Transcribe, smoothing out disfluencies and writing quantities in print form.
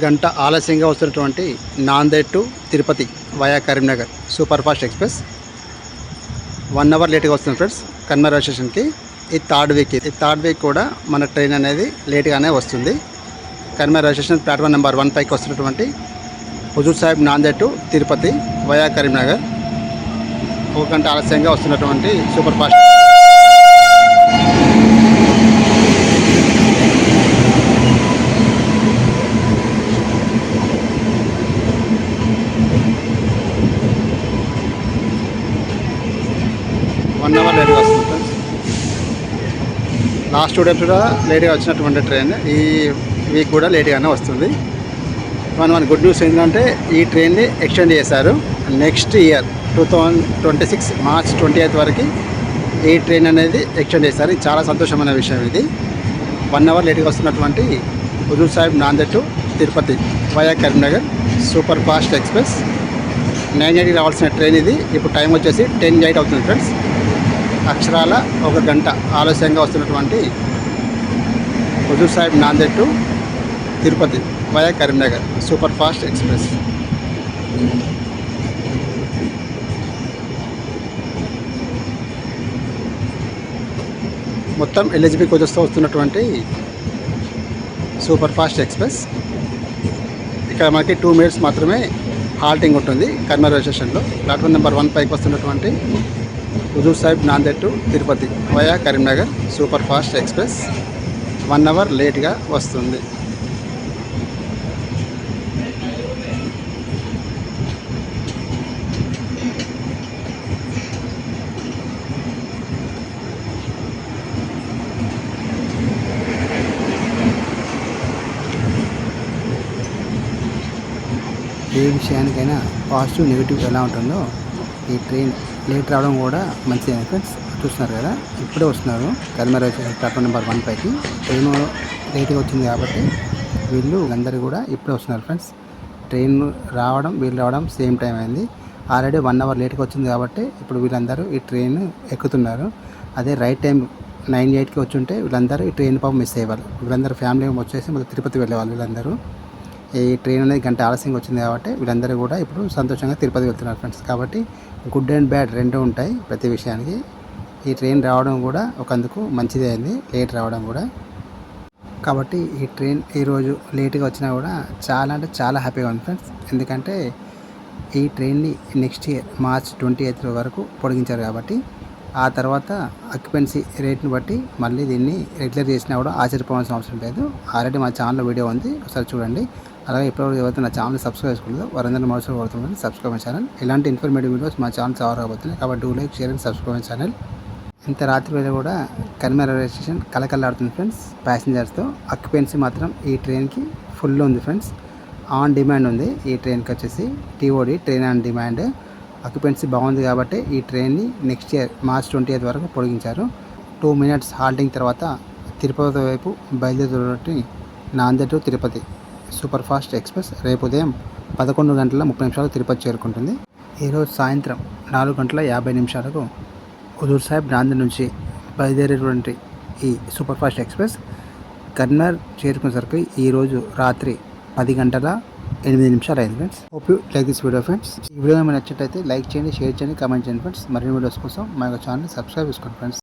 గంట ఆలస్యంగా వస్తున్నటువంటి Nanded to Tirupati via Karimnagar super fast express 1 hour లేట్గా వస్తుంది ఫ్రెండ్స్. కన్మర్ రైల్వే స్టేషన్కి ఈ థర్డ్ వీక్ కూడా మన ట్రైన్ అనేది లేట్గానే వస్తుంది. కన్మర్ రైల్వే స్టేషన్ ప్లాట్ఫామ్ నెంబర్ 1 పైకి వస్తున్నటువంటి హుజూర్ సాహిబ్ నాందేడ్ టు తిరుపతి వయా కరీంనగర్ 1 గంట ఆలస్యంగా వస్తున్నటువంటి సూపర్ ఫాస్ట్ 1 అవర్ లేట్గా వస్తుంది ఫ్రెండ్స్. లాస్ట్ 2 డేస్ కూడా లేట్గా వచ్చినటువంటి ట్రైన్ ఈ వీక్ కూడా లేట్గానే వస్తుంది. మన గుడ్ న్యూస్ ఏంటంటే ఈ ట్రైన్ని ఎక్స్టెండ్ చేశారు. నెక్స్ట్ ఇయర్ 2026 మార్చ్ 28 వరకు ఈ ట్రైన్ అనేది ఎక్స్టెండ్ చేశారు. ఇది చాలా సంతోషమైన విషయం. ఇది 1 అవర్ లేట్గా వస్తున్నటువంటి Hazur Sahib Nanded to Tirupati via Karimnagar super fast express 9:80 రావాల్సిన ట్రైన్ ఇది. ఇప్పుడు టైం వచ్చేసి 10:08 అవుతుంది ఫ్రెండ్స్. అక్షరాల 1 గంట ఆలస్యంగా వస్తున్నటువంటి Hazur Sahib Nanded to Tirupati via Karimnagar super fast express. మొత్తం ఎల్హెచ్బి కోచెస్తో వస్తున్నటువంటి సూపర్ ఫాస్ట్ ఎక్స్ప్రెస్. ఇక్కడ మనకి 2 మినిట్స్ మాత్రమే హాల్టింగ్ ఉంటుంది కన్మర్ రైల్వే స్టేషన్లో. ప్లాట్ఫామ్ నెంబర్ 1 పైకి వస్తున్నటువంటి Hazur Sahib Nanded to Tirupati via Karimnagar super fast express 1 hour లేట్గా వస్తుంది. ఏ విషయానికైనా పాజిటివ్ నెగిటివ్ ఎలా ఉంటుందో ఈ ట్రైన్ లేట్ రావడం కూడా మంచిదే ఫ్రెండ్స్. చూస్తున్నారు కదా, ఇప్పుడే వస్తున్నారు Karimnagar railway station platform number 1 పైకి. ట్రైన్ లేట్గా వచ్చింది కాబట్టి వీళ్ళందరూ కూడా ఇప్పుడే వస్తున్నారు ఫ్రెండ్స్. ట్రైన్ రావడం వీళ్ళు రావడం సేమ్ టైం అయింది. ఆల్రెడీ 1 అవర్ లేట్గా వచ్చింది కాబట్టి ఇప్పుడు వీళ్ళందరూ ఈ ట్రైన్ ఎక్కుతున్నారు. అదే రైట్ టైం 9:08కి వచ్చి ఉంటే వీళ్ళందరూ ఈ ట్రైన్ పాపం మిస్ అయ్యేవాళ్ళు. వీళ్ళందరూ ఫ్యామిలీ వచ్చేసి మొదటి తిరుపతి వెళ్ళేవాళ్ళు. వీళ్ళందరూ ఈ ట్రైన్ అనేది గంట ఆలస్యంగా వచ్చింది కాబట్టి వీళ్ళందరూ కూడా ఇప్పుడు సంతోషంగా తిరుపతి వెళ్తున్నారు ఫ్రెండ్స్. కాబట్టి గుడ్ అండ్ బ్యాడ్ రెండు ఉంటాయి ప్రతి విషయానికి. ఈ ట్రైన్ రావడం కూడా ఒకందుకు మంచిదే అయింది, లేట్ రావడం కూడా. కాబట్టి ఈ ట్రైన్ ఈరోజు లేట్గా వచ్చినా కూడా చాలా అంటే చాలా హ్యాపీగా ఉంది ఫ్రెండ్స్. ఎందుకంటే ఈ ట్రైన్ని నెక్స్ట్ ఇయర్ మార్చ్ 28 వరకు పొడిగించారు కాబట్టి ఆ తర్వాత ఆక్యుపెన్సీ రేట్ని బట్టి మళ్ళీ దీన్ని రెగ్యులర్ చేసినా కూడా ఆశ్చర్యపోవాల్సిన అవసరం లేదు. ఆల్రెడీ మా ఛానల్లో వీడియో ఉంది, ఒకసారి చూడండి. అలాగే ఇప్పటివరకు ఎవరైతే నా ఛానల్ సబ్స్క్రైబ్ చేసుకోలేదో వారందరూ మరోసారి కోరుతున్నాను, సబ్స్క్రైబ్ మై ఛానల్. ఇలాంటి ఇన్ఫర్మేటివ్ వీడియోస్ మా ఛానల్ చాలా రాబోతున్నాయి కాబట్టి do like, share and subscribe my channel. ఇంత రాత్రి వేళ కూడా కరీంనగర్ రైల్వే స్టేషన్ కలకల్లాడుతుంది ఫ్రెండ్స్ ప్యాసింజర్స్తో. ఆక్యుపెన్సీ మాత్రం ఈ ట్రైన్కి ఫుల్ ఉంది ఫ్రెండ్స్. ఆన్ డిమాండ్ ఉంది ఈ ట్రైన్కి వచ్చేసి, TOD train on demand. Occupancy బాగుంది కాబట్టి ఈ ట్రైన్ని నెక్స్ట్ ఇయర్ మార్చ్ 28 వరకు పొడిగించారు. 2 మినిట్స్ హాల్టింగ్ తర్వాత తిరుపతి వైపు బయలుదేరి Nanded to Tirupati super fast express రేపు ఉదయం 11:30 తిరుపతి చేరుకుంటుంది. ఈరోజు సాయంత్రం 4:50 హుజూర్ సాహిబ్ నాందేడ్ నుంచి బయలుదేరేటువంటి ఈ సూపర్ ఫాస్ట్ ఎక్స్ప్రెస్ కరీంనగర్ చేరుకునేసరికి ఈరోజు రాత్రి 10:08 అయింది friends. Hope you like this video friends. ఈ వీడియో మీకు నచ్చినట్లయితే లైక్ చేయండి, షేర్ చేయండి, కామెంట్ చేయండి ఫ్రెండ్స్. మరిన్ని వీడియోస్ కోసం మా యొక్క ఛానల్ సబ్స్క్రైబ్ చేసుకోండి ఫ్రెండ్స్.